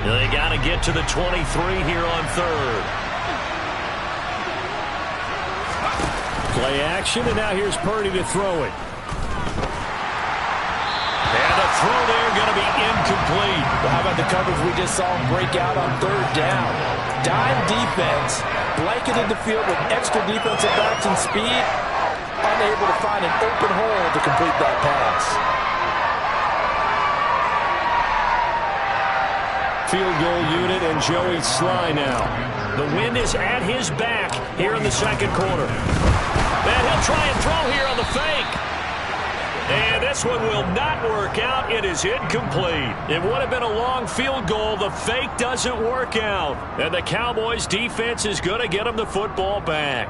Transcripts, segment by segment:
They got to get to the 23 here on third. Play action, and now here's Purdy to throw it. And the throw there going to be incomplete. Well, how about the coverage we just saw him break out on third down? Dime defense, blanketed the field with extra defensive backs and speed, unable to find an open hole to complete that pass. Field goal unit and Joey Sly now. The wind is at his back here in the second quarter. And he'll try and throw here on the fake. And this one will not work out. It is incomplete. It would have been a long field goal. The fake doesn't work out. And the Cowboys defense is going to get them the football back.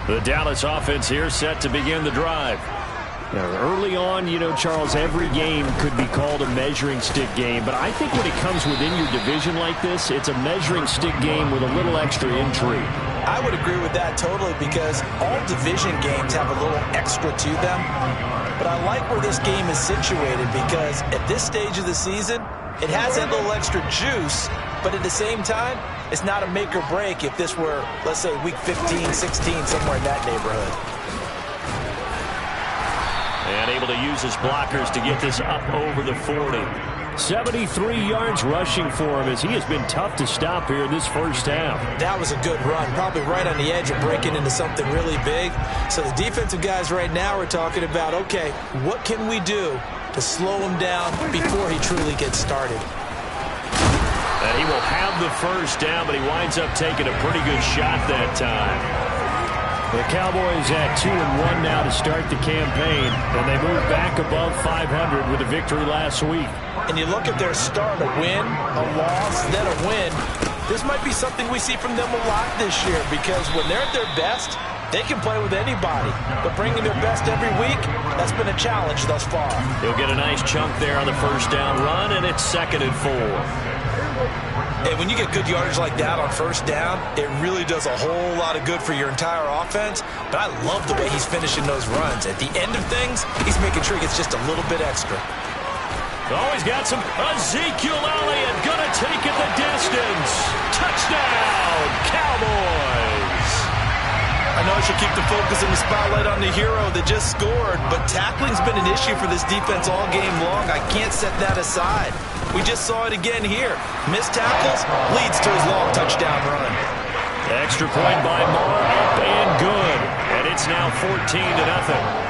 The Dallas offense here set to begin the drive. Now, early on, you know, Charles, every game could be called a measuring stick game. But I think when it comes within your division like this, it's a measuring stick game with a little extra intrigue. I would agree with that totally because all division games have a little extra to them. But I like where this game is situated because at this stage of the season, it has that little extra juice. But at the same time, it's not a make or break if this were, let's say, week 15, 16, somewhere in that neighborhood. And able to use his blockers to get this up over the 40. 73 yards rushing for him as he has been tough to stop here this first half. That was a good run, probably right on the edge of breaking into something really big. So the defensive guys right now are talking about, okay, what can we do to slow him down before he truly gets started? And he will have the first down, but he winds up taking a pretty good shot that time. The Cowboys at 2-1 now to start the campaign, and they move back above 500 with a victory last week. And you look at their start, a win, a loss, then a win. This might be something we see from them a lot this year because when they're at their best, they can play with anybody. But bringing their best every week, that's been a challenge thus far. He'll get a nice chunk there on the first down run, and it's 2nd and 4. And when you get good yardage like that on first down, it really does a whole lot of good for your entire offense. But I love the way he's finishing those runs. At the end of things, he's making sure he gets just a little bit extra. Oh, he's got some Ezekiel Elliott gonna take it the distance. Touchdown, Cowboys. I know I should keep the focus and the spotlight on the hero that just scored, but tackling's been an issue for this defense all game long. I can't set that aside. We just saw it again here. Missed tackles leads to his long touchdown run. Extra point by Moore, up and good. And it's now 14-0.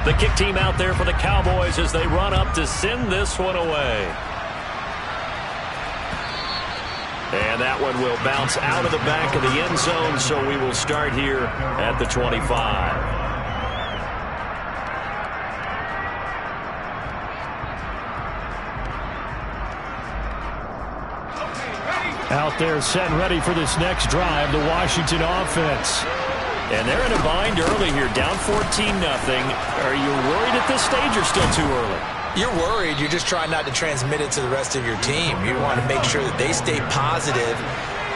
The kick team out there for the Cowboys as they run up to send this one away. And that one will bounce out of the back of the end zone, so we will start here at the 25. Out there set and ready for this next drive, the Washington offense. And they're in a bind early here, down 14-0. Are you worried at this stage or still too early? You're worried. You're just trying not to transmit it to the rest of your team. You want to make sure that they stay positive.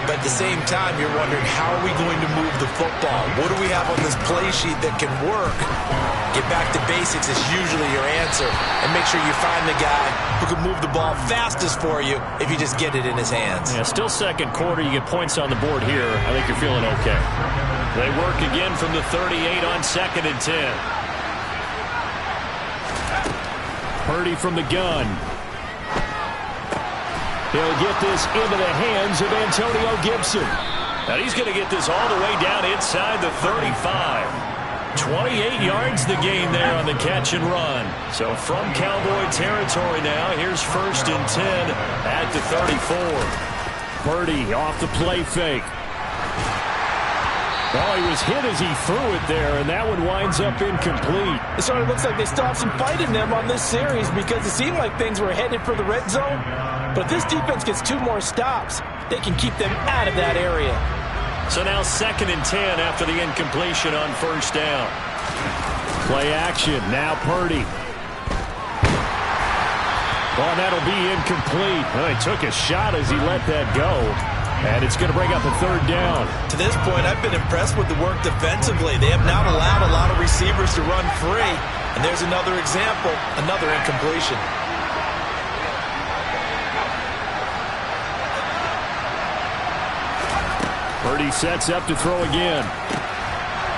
But at the same time, you're wondering, how are we going to move the football? What do we have on this play sheet that can work? Get back to basics is usually your answer. And make sure you find the guy who can move the ball fastest for you if you just get it in his hands. Yeah, still second quarter. You get points on the board here. I think you're feeling okay. They work again from the 38 on 2nd and 10. Purdy from the gun. He'll get this into the hands of Antonio Gibson. And he's going to get this all the way down inside the 35. 28 yards the gain there on the catch and run. So from Cowboy territory now, here's 1st and 10 at the 34. Purdy off the play fake. Oh, he was hit as he threw it there, and that one winds up incomplete. It sort of looks like they still have some fight in them on this series because it seemed like things were headed for the red zone. But if this defense gets 2 more stops, they can keep them out of that area. So now 2nd and 10 after the incompletion on 1st down. Play action. Now Purdy. Oh, that'll be incomplete. Well, he took a shot as he let that go. And it's going to bring up a 3rd down. To this point, I've been impressed with the work defensively. They have not allowed a lot of receivers to run free. And there's another example, another incompletion. Purdy sets up to throw again.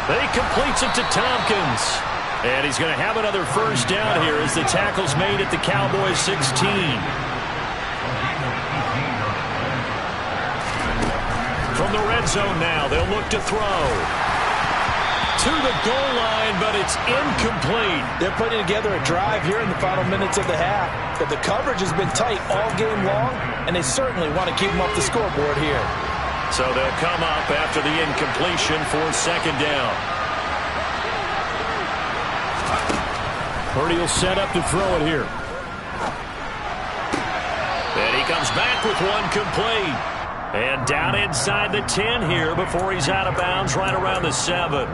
He completes it to Tompkins. And he's going to have another 1st down here as the tackle's made at the Cowboys 16. From the red zone now, they'll look to throw. To the goal line, but it's incomplete. They're putting together a drive here in the final minutes of the half. But the coverage has been tight all game long, and they certainly want to keep them off the scoreboard here. So they'll come up after the incompletion for 2nd down. Purdy will set up to throw it here. And he comes back with one complete. And down inside the 10 here before he's out of bounds right around the 7.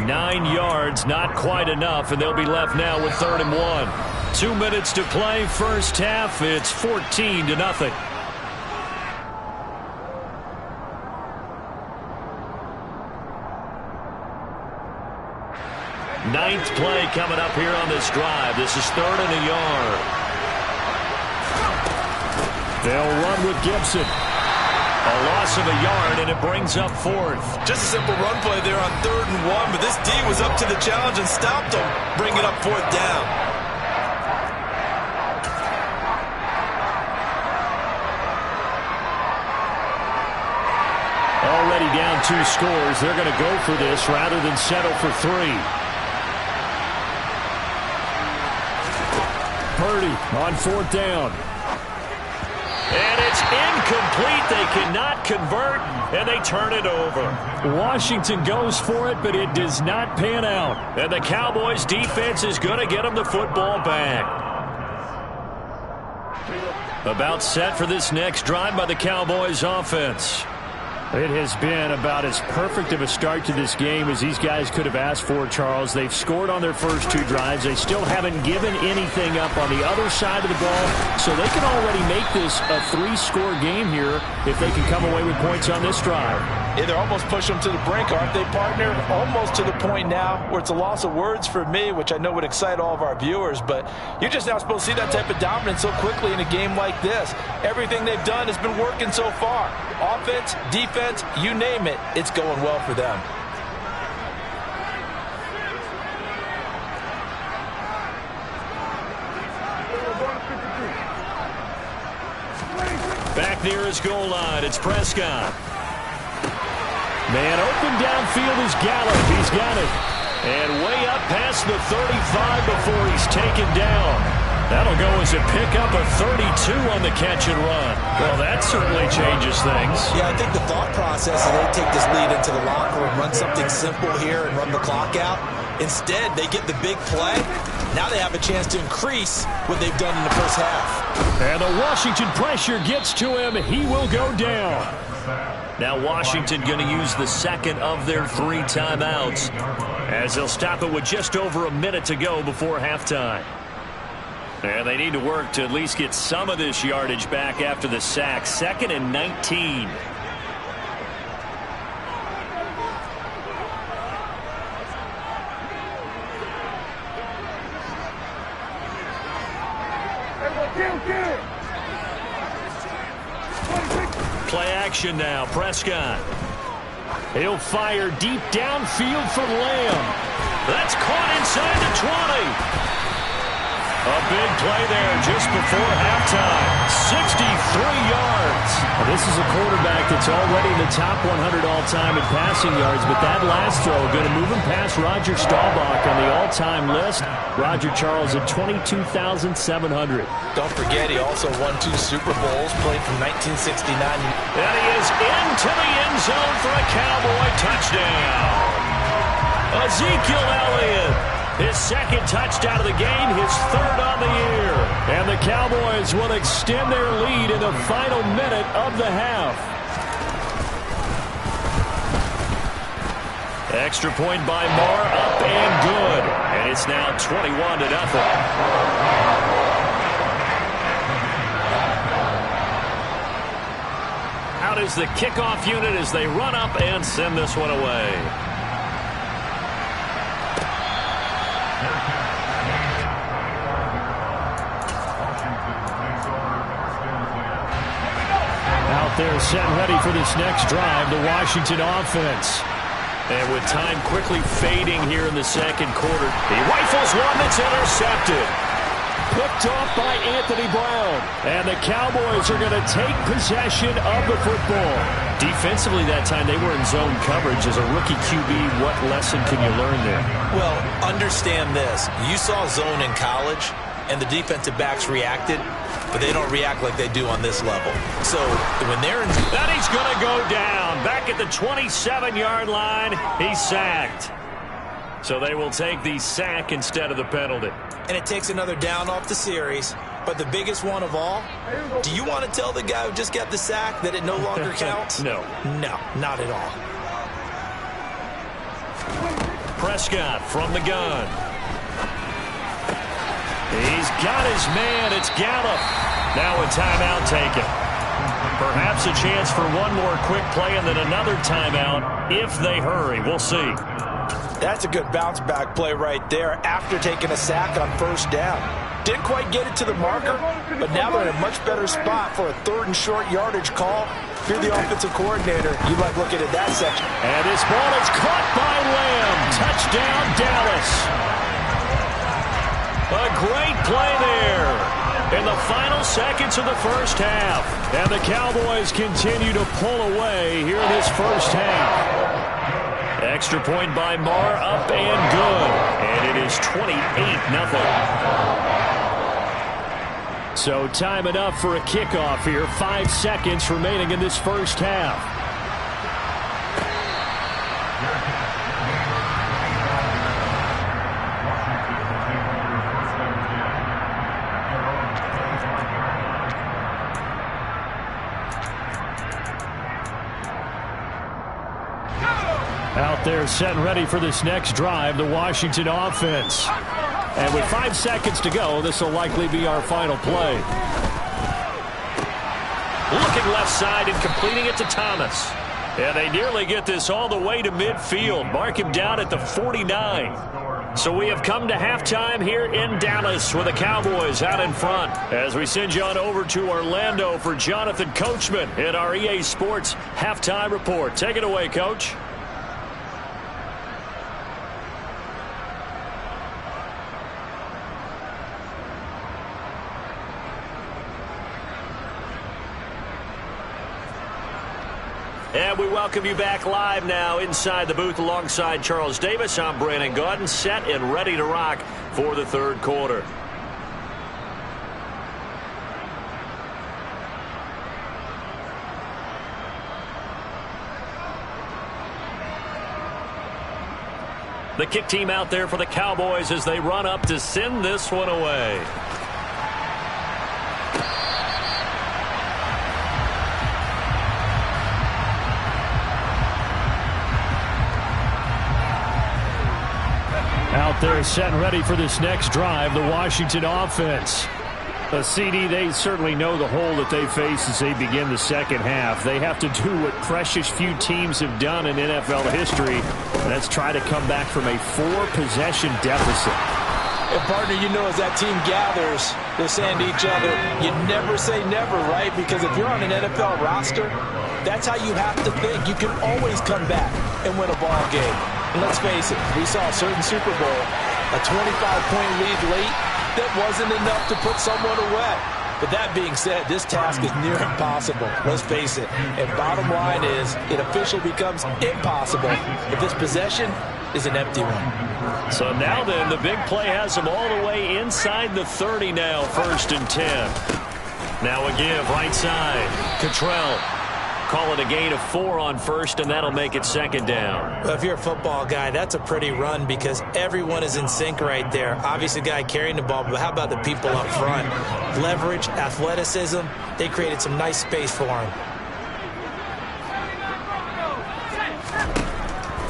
9 yards, not quite enough, and they'll be left now with 3rd and 1. 2 minutes to play, 1st half. It's 14-0. Ninth play coming up here on this drive. This is 3rd and a yard. They'll run with Gibson. A loss of a yard, and it brings up 4th. Just a simple run play there on 3rd and 1, but this D was up to the challenge and stopped him, bringing up 4th down. Already down 2 scores. They're going to go for this rather than settle for 3. Purdy on 4th down. And it's incomplete. They cannot convert, and they turn it over. Washington goes for it, but it does not pan out. And the Cowboys' defense is going to get them the football back. About set for this next drive by the Cowboys' offense. It has been about as perfect of a start to this game as these guys could have asked for, Charles. They've scored on their first 2 drives. They still haven't given anything up on the other side of the ball, so they can already make this a 3-score game here if they can come away with points on this drive. Yeah, they're almost pushing them to the brink, aren't they, partner? Almost to the point now where it's a loss of words for me, which I know would excite all of our viewers, but you're just now supposed to see that type of dominance so quickly in a game like this. Everything they've done has been working so far. Offense, defense, you name it, it's going well for them. Back near his goal line, it's Prescott. Man open downfield is Gallup. He's got it. And way up past the 35 before he's taken down. That'll go as a pickup of 32 on the catch and run. Well, that certainly changes things. Yeah, I think the thought process is they take this lead into the locker room, run something simple here and run the clock out. Instead, they get the big play. Now they have a chance to increase what they've done in the first half. And the Washington pressure gets to him. He will go down. Now Washington going to use the 2nd of their 3 timeouts as they'll stop it with just over a minute to go before halftime. And they need to work to at least get some of this yardage back after the sack. 2nd and 19. Play action now. Prescott. He'll fire deep downfield for Lamb. That's caught inside the 20. A big play there just before halftime. 63 yards. Well, this is a quarterback that's already in the top 100 all-time in passing yards, but that last throw going to move him past Roger Staubach on the all-time list. Roger Charles at 22,700. Don't forget, he also won 2 Super Bowls, played from 1969. And he is into the end zone for a Cowboy touchdown. Ezekiel Elliott. His second touchdown of the game, his third on the year. And the Cowboys will extend their lead in the final minute of the half. Extra point by Marr, up and good. And it's now 21-0. Out is the kickoff unit as they run up and send this one away. Out there set and ready for this next drive, the Washington offense. And with time quickly fading here in the second quarter, he rifles one that's intercepted. Picked off by Anthony Brown. And the Cowboys are going to take possession of the football. Defensively that time, they were in zone coverage. As a rookie QB, what lesson can you learn there? Well, understand this. You saw zone in college, and the defensive backs reacted, but they don't react like they do on this level. So when they're in... And he's going to go down. Back at the 27-yard line, he's sacked. So they will take the sack instead of the penalty. And it takes another down off the series. But the biggest one of all, do you want to tell the guy who just got the sack that it no longer counts? No. No, not at all. Prescott from the gun. He's got his man. It's Gallup. Now a timeout taken. Perhaps a chance for one more quick play and then another timeout if they hurry. We'll see. That's a good bounce-back play right there after taking a sack on first down. Didn't quite get it to the marker, but now they're in a much better spot for a 3rd and short yardage call. If you're the offensive coordinator, you like looking at that section. And this ball is caught by Lamb. Touchdown, Dallas. A great play there in the final seconds of the first half. And the Cowboys continue to pull away here in this first half. Extra point by Marr, up and good. And it is 28-0. So time enough for a kickoff here. 5 seconds remaining in this first half. Out there set and ready for this next drive, the Washington offense. And with 5 seconds to go, this will likely be our final play. Looking left side and completing it to Thomas. And they nearly get this all the way to midfield. Mark him down at the 49. So we have come to halftime here in Dallas with the Cowboys out in front. As we send you on over to Orlando for Jonathan Coachman in our EA Sports Halftime Report. Take it away, Coach. And we welcome you back live now inside the booth alongside Charles Davis. I'm Brandon Gaudin, set and ready to rock for the third quarter. The kick team out there for the Cowboys as they run up to send this one away. Out there set and ready for this next drive, the Washington offense. CD, they certainly know the hole that they face as they begin the second half. They have to do what precious few teams have done in NFL history, and that's try to come back from a 4-possession deficit. And partner, you know, as that team gathers, they're saying to each other, you never say never, right? Because if you're on an NFL roster, that's how you have to think. You can always come back and win a ball game. And let's face it, we saw a certain Super Bowl, a 25-point lead late, that wasn't enough to put someone away. But that being said, this task is near impossible. Let's face it. And bottom line is, it officially becomes impossible if this possession is an empty one. So now then, the big play has them all the way inside the 30 now, 1st and 10. Now a give, right side. Cottrell. Call it a gain of 4 on 1st, and that'll make it 2nd down. Well, if you're a football guy, that's a pretty run because everyone is in sync right there. Obviously, the guy carrying the ball, but how about the people up front? Leverage, athleticism, they created some nice space for him.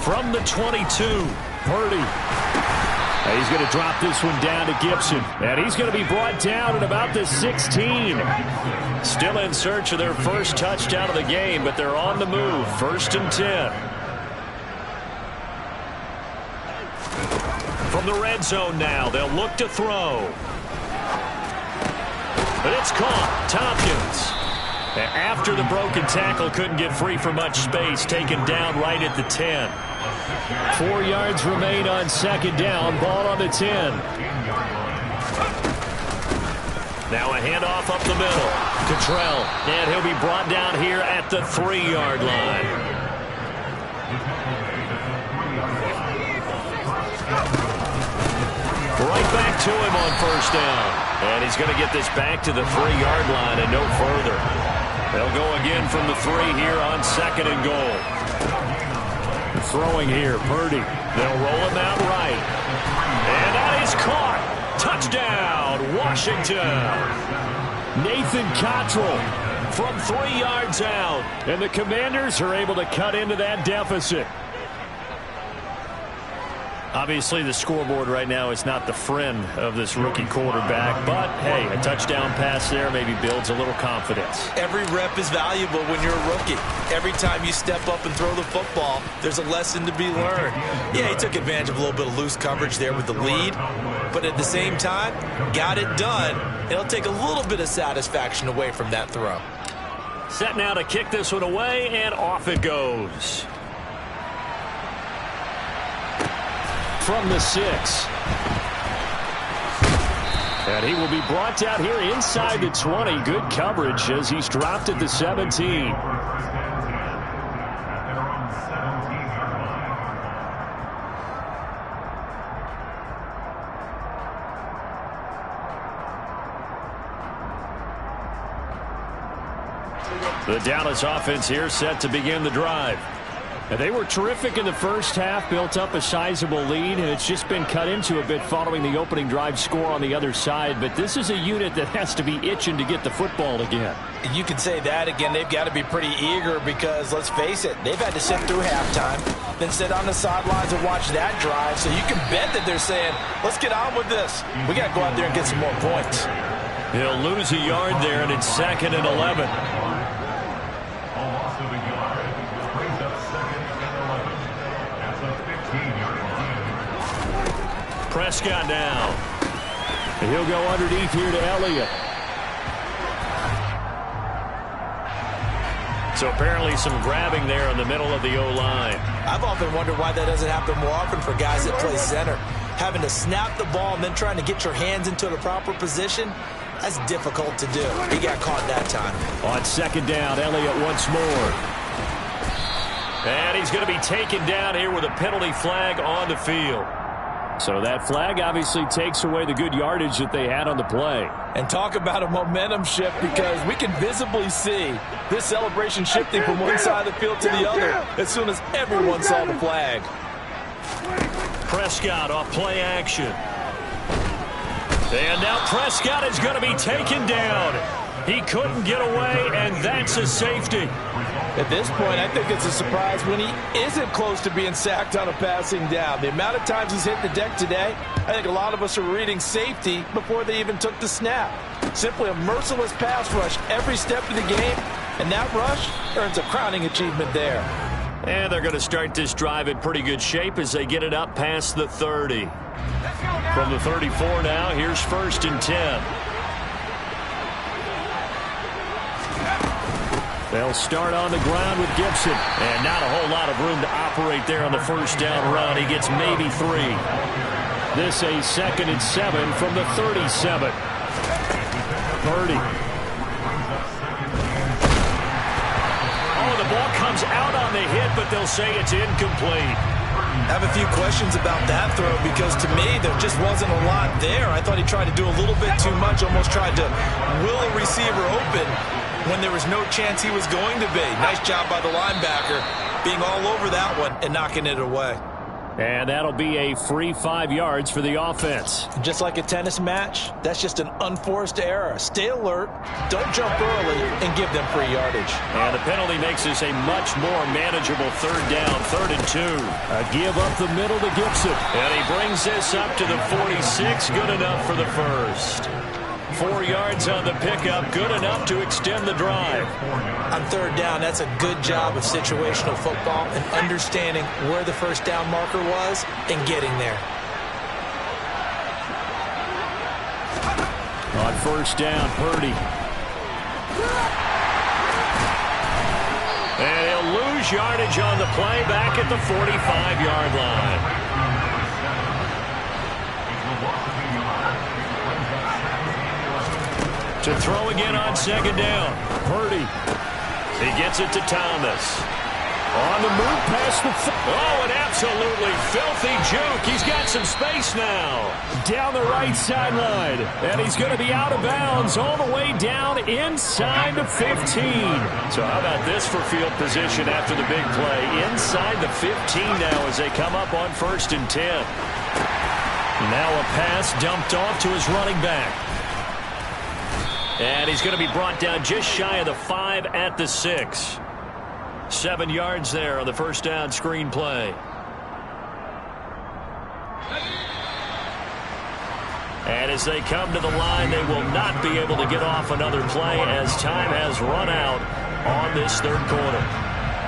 From the 22, Purdy. He's going to drop this one down to Gibson. And he's going to be brought down at about the 16. Still in search of their first touchdown of the game, but they're on the move. 1st and 10. From the red zone now, they'll look to throw. But it's caught. Tompkins. After the broken tackle, couldn't get free for much space. Taken down right at the 10. 4 yards remain on 2nd down. Ball on the 10. Now a handoff up the middle. Cottrell. And he'll be brought down here at the 3-yard line. Right back to him on 1st down. And he's going to get this back to the 3-yard line and no further. They'll go again from the 3 here on 2nd and goal. Throwing here, Purdy. They'll roll him out right. And that is caught. Touchdown, Washington. Nathan Cottrell from 3 yards out. And the Commanders are able to cut into that deficit. Obviously, the scoreboard right now is not the friend of this rookie quarterback. But, hey, a touchdown pass there maybe builds a little confidence. Every rep is valuable when you're a rookie. Every time you step up and throw the football, there's a lesson to be learned. Yeah, he took advantage of a little bit of loose coverage there with the lead. But at the same time, got it done. It'll take a little bit of satisfaction away from that throw. Set now to kick this one away, and off it goes. From the 6. And he will be brought down here inside the 20. Good coverage as he's dropped at the 17. The Dallas offense here set to begin the drive. And they were terrific in the first half, built up a sizable lead, and it's just been cut into a bit following the opening drive score on the other side. But this is a unit that has to be itching to get the football again. You can say that again. They've got to be pretty eager because, let's face it, they've had to sit through halftime, then sit on the sidelines and watch that drive. So you can bet that they're saying, let's get on with this. We got to go out there and get some more points. He'll lose a yard there, and it's 2nd and 11. Prescott now. And he'll go underneath here to Elliott. So apparently some grabbing there in the middle of the O-line. I've often wondered why that doesn't happen more often for guys that play center. Having to snap the ball and then trying to get your hands into the proper position, that's difficult to do. He got caught that time. On 2nd down, Elliott once more. And he's going to be taken down here with a penalty flag on the field. So that flag obviously takes away the good yardage that they had on the play. And talk about a momentum shift, because we can visibly see this celebration shifting from one side of the field to the other as soon as everyone saw the flag. Prescott off play action. And now Prescott is going to be taken down. He couldn't get away, and that's a safety. At this point, I think it's a surprise when he isn't close to being sacked on a passing down. The amount of times he's hit the deck today, I think a lot of us are reading safety before they even took the snap. Simply a merciless pass rush every step of the game, and that rush earns a crowning achievement there. And they're going to start this drive in pretty good shape as they get it up past the 30. From the 34 now, here's 1st and 10. They'll start on the ground with Gibson. And not a whole lot of room to operate there on the 1st down run. He gets maybe 3. This a 2nd and 7 from the 37. Purdy. Oh, the ball comes out on the hit, but they'll say it's incomplete. I have a few questions about that throw because to me there just wasn't a lot there. I thought he tried to do a little bit too much, almost tried to will a receiver open when there was no chance he was going to be. Nice job by the linebacker being all over that one and knocking it away. And that'll be a free 5 yards for the offense. Just like a tennis match, that's just an unforced error. Stay alert, don't jump early, and give them free yardage. And the penalty makes this a much more manageable 3rd down, 3rd and 2. A give up the middle to Gibson. And he brings this up to the 46, good enough for the first. 4 yards on the pickup, good enough to extend the drive. On 3rd down, that's a good job of situational football and understanding where the first down marker was and getting there. On 1st down, Purdy. And he'll lose yardage on the play back at the 45-yard line. To throw again on 2nd down. Purdy. He gets it to Thomas. On the move past the... Oh, an absolutely filthy juke. He's got some space now. Down the right sideline. And he's going to be out of bounds all the way down inside the 15. So how about this for field position after the big play? Inside the 15 now as they come up on 1st and 10. Now a pass dumped off to his running back. And he's going to be brought down just shy of the 5 at the 6. 7 yards there on the 1st down screen play. And as they come to the line, they will not be able to get off another play as time has run out on this 3rd quarter.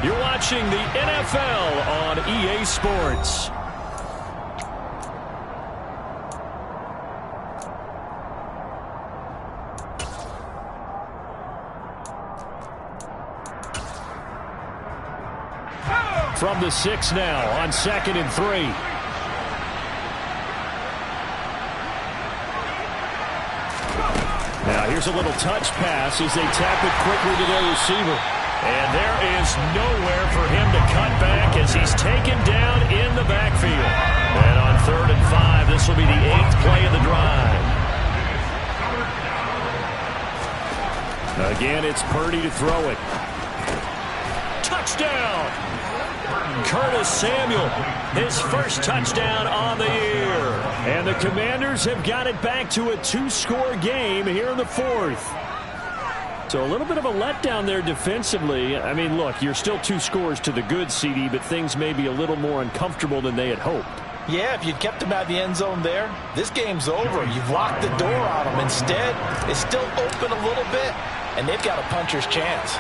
You're watching the NFL on EA Sports. From the 6 now on 2nd and 3. Now here's a little touch pass as they tap it quickly to their receiver. And there is nowhere for him to cut back as he's taken down in the backfield. And on 3rd and 5, this will be the 8th play of the drive. Again, it's Purdy to throw it. Touchdown! Curtis Samuel, his first touchdown on the year. And the Commanders have got it back to a 2-score game here in the 4th. So a little bit of a letdown there defensively. I mean, look, you're still 2 scores to the good, CD, but things may be a little more uncomfortable than they had hoped. Yeah, if you'd kept him out of the end zone there, this game's over. You've locked the door on him. Instead, it's still open a little bit, and they've got a puncher's chance.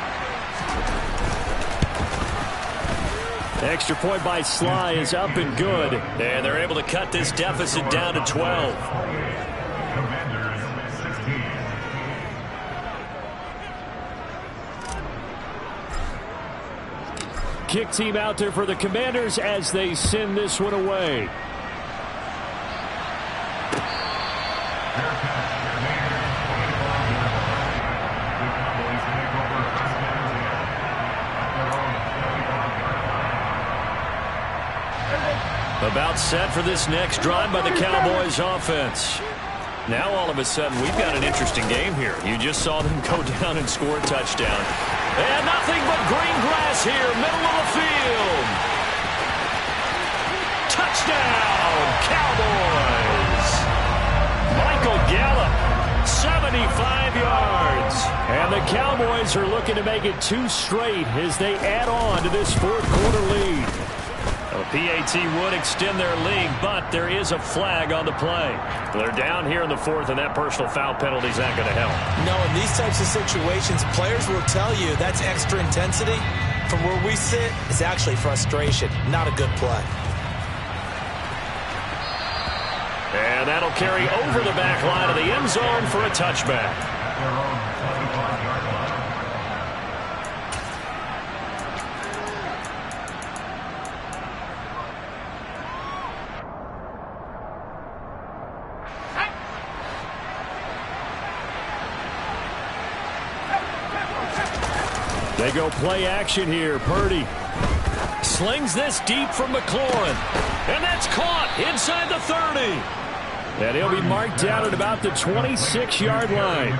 Extra point by Sly is up and good. And they're able to cut this deficit down to 12. Kick team out there for the Commanders as they send this one away. About set for this next drive by the Cowboys offense. Now all of a sudden we've got an interesting game here. You just saw them go down and score a touchdown. And nothing but green grass here, middle of the field. Touchdown, Cowboys. Michael Gallup, 75 yards. And the Cowboys are looking to make it 2 straight as they add on to this 4th quarter lead. The PAT would extend their lead, but there is a flag on the play. They're down here in the 4th, and that personal foul penalty is not going to help. No, in these types of situations, players will tell you that's extra intensity. From where we sit, it's actually frustration, not a good play. And that'll carry over the back line of the end zone for a touchback. They go play action here. Purdy slings this deep from McLaurin. And that's caught inside the 30. And he'll be marked down at about the 26-yard line.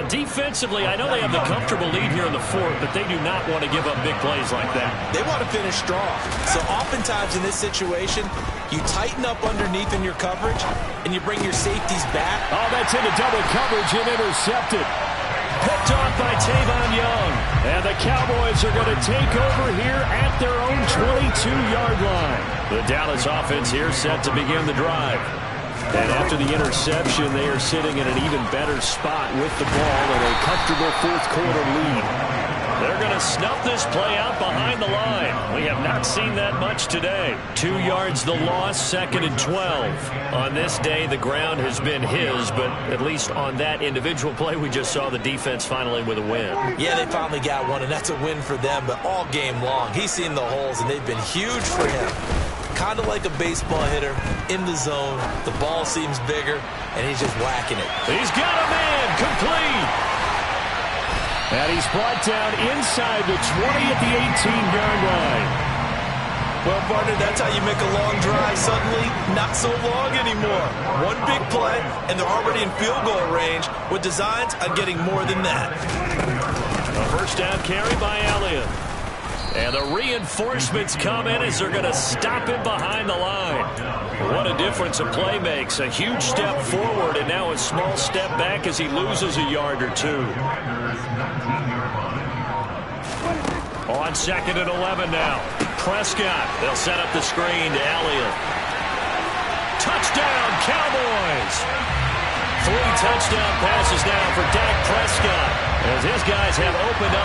Defensively, I know they have the comfortable lead here in the fourth, but they do not want to give up big plays like that. They want to finish strong. So oftentimes in this situation, you tighten up underneath in your coverage, and you bring your safeties back. Oh, that's into double coverage and intercepted. Picked off by Tavon Young. And the Cowboys are going to take over here at their own 22-yard line. The Dallas offense here set to begin the drive. And after the interception, they are sitting in an even better spot with the ball and a comfortable fourth-quarter lead. They're going to snuff this play out behind the line. We have not seen that much today. 2 yards the loss, 2nd and 12. On this day, the ground has been his, but at least on that individual play, we just saw the defense finally with a win. Yeah, they finally got one, and that's a win for them, but all game long, he's seen the holes, and they've been huge for him. Kind of like a baseball hitter in the zone. The ball seems bigger, and he's just whacking it. He's got a man complete. And he's brought down inside the 20 at the 18-yard line. Well, partner, that's how you make a long drive suddenly not so long anymore. One big play, and they're already in field goal range with designs on getting more than that. A first down carry by Elliott. And the reinforcements come in as they're going to stop him behind the line. What a difference a play makes. A huge step forward and now a small step back as he loses a yard or two. On 2nd and 11 now. Prescott. They'll set up the screen to Elliott. Touchdown, Cowboys! 3 touchdown passes now for Dak Prescott as his guys have opened up